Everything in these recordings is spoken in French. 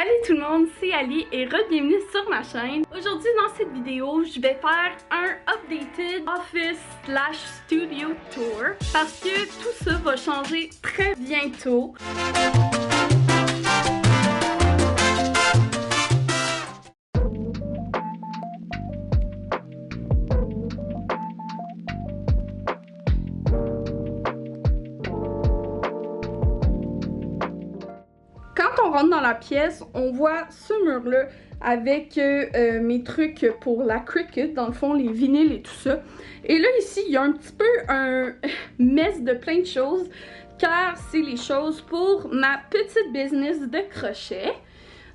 Salut tout le monde, c'est Ali et re-bienvenue sur ma chaîne. Aujourd'hui dans cette vidéo, je vais faire un updated office slash studio tour parce que tout ça va changer très bientôt. Quand on rentre dans la pièce, on voit ce mur-là avec mes trucs pour la Cricut, dans le fond, les vinyles et tout ça. Et là, ici, il y a un petit peu un mess de plein de choses, car c'est les choses pour ma petite business de crochet.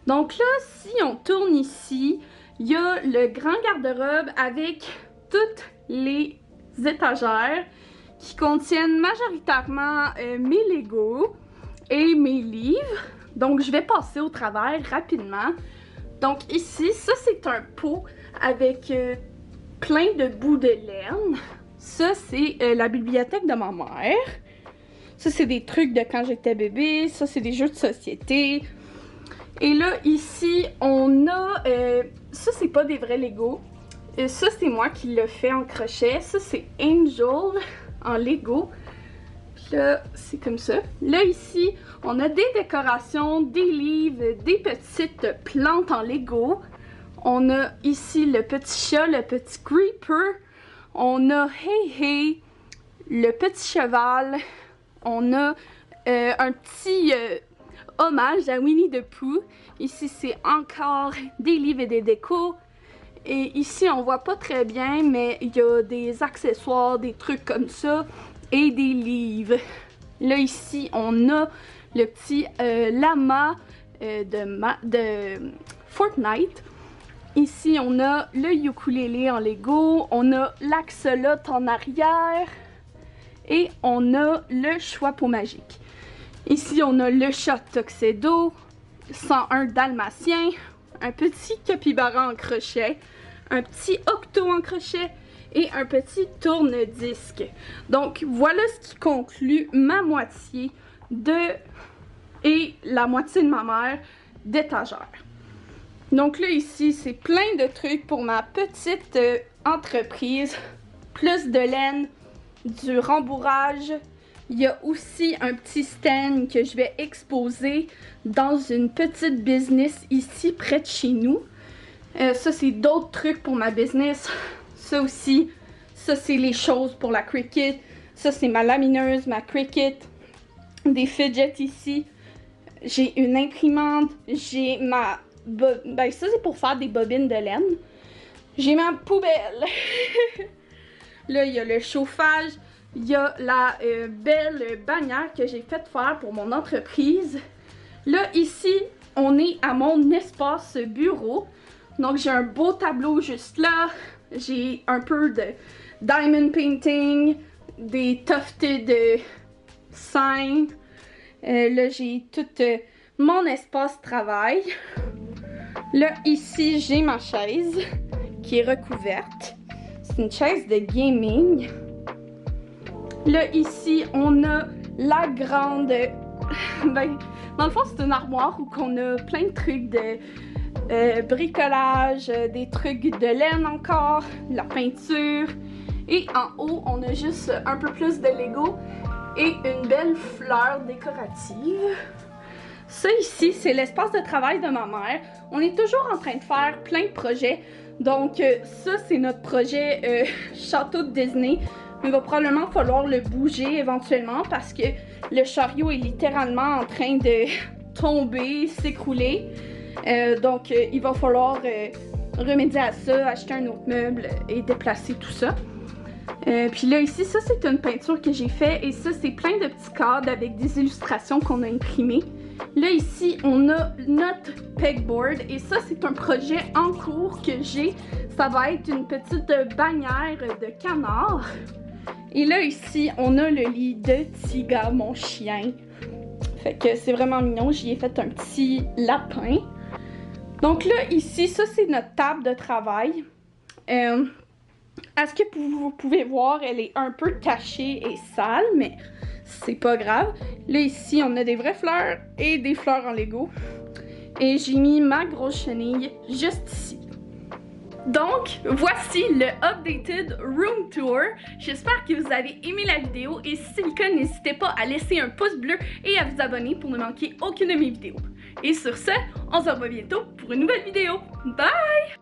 Donc là, si on tourne ici, il y a le grand garde-robe avec toutes les étagères qui contiennent majoritairement mes Legos et mes livres. Donc, je vais passer au travers rapidement. Donc, ici, ça, c'est un pot avec plein de bouts de laine. Ça, c'est la bibliothèque de ma mère. Ça, c'est des trucs de quand j'étais bébé. Ça, c'est des jeux de société. Et là, ici, on a... ça, c'est pas des vrais Legos. Ça, c'est moi qui l'ai fait en crochet. Ça, c'est Angel en Lego. Là, c'est comme ça. Là, ici, on a des décorations, des livres, des petites plantes en Lego. On a ici le petit chat, le petit creeper. On a Hey Hey, le petit cheval. On a un petit hommage à Winnie the Pooh. Ici, c'est encore des livres et des décos. Et ici, on voit pas très bien, mais il y a des accessoires, des trucs comme ça. Et des livres. Là, ici, on a le petit lama de Fortnite. Ici, on a le ukulélé en Lego. On a l'axolot en arrière. Et on a le choix-peau magique. Ici, on a le chat Tuxedo, 101 dalmatien, un petit capybara en crochet, un petit octo en crochet, et un petit tourne-disque. Donc voilà ce qui conclut ma moitié et la moitié de ma mère d'étagère. Donc là ici c'est plein de trucs pour ma petite entreprise. Plus de laine, du rembourrage. Il y a aussi un petit stand que je vais exposer dans une petite business ici près de chez nous. Ça c'est d'autres trucs pour ma business. Ça aussi, ça c'est les choses pour la Cricut. Ça c'est ma lamineuse, ma Cricut. Des fidgets ici. J'ai une imprimante. J'ai ma... Ben ça c'est pour faire des bobines de laine. J'ai ma poubelle. Là il y a le chauffage. Il y a la belle bannière que j'ai faite faire pour mon entreprise. Là ici, on est à mon espace bureau. Donc j'ai un beau tableau juste là. J'ai un peu de diamond painting, des tufted signs. Là, j'ai tout mon espace travail. Là, ici, j'ai ma chaise qui est recouverte. C'est une chaise de gaming. Là, ici, on a la grande... ben, dans le fond, c'est une armoire où on a plein de trucs de... bricolage, des trucs de laine encore, la peinture. Et en haut, on a juste un peu plus de Lego et une belle fleur décorative. Ça ici, c'est l'espace de travail de ma mère. On est toujours en train de faire plein de projets. Donc ça, c'est notre projet château de Disney. Il va probablement falloir le bouger éventuellement parce que le chariot est littéralement en train de tomber, s'écrouler. Donc il va falloir remédier à ça, acheter un autre meuble et déplacer tout ça. Puis là ici, ça c'est une peinture que j'ai fait et ça c'est plein de petits cadres avec des illustrations qu'on a imprimées. Là ici, on a notre pegboard et ça c'est un projet en cours que j'ai. Ça va être une petite bannière de canard. Et là ici, on a le lit de Tiga, mon chien. Fait que c'est vraiment mignon, j'y ai fait un petit lapin. Donc là, ici, ça c'est notre table de travail. À ce que vous pouvez voir, elle est un peu cachée et sale, mais c'est pas grave. Là, ici, on a des vraies fleurs et des fleurs en Lego. Et j'ai mis ma grosse chenille juste ici. Donc, voici le Updated Room Tour. J'espère que vous avez aimé la vidéo et si c'est le cas, n'hésitez pas à laisser un pouce bleu et à vous abonner pour ne manquer aucune de mes vidéos. Et sur ce, on se revoit bientôt pour une nouvelle vidéo. Bye!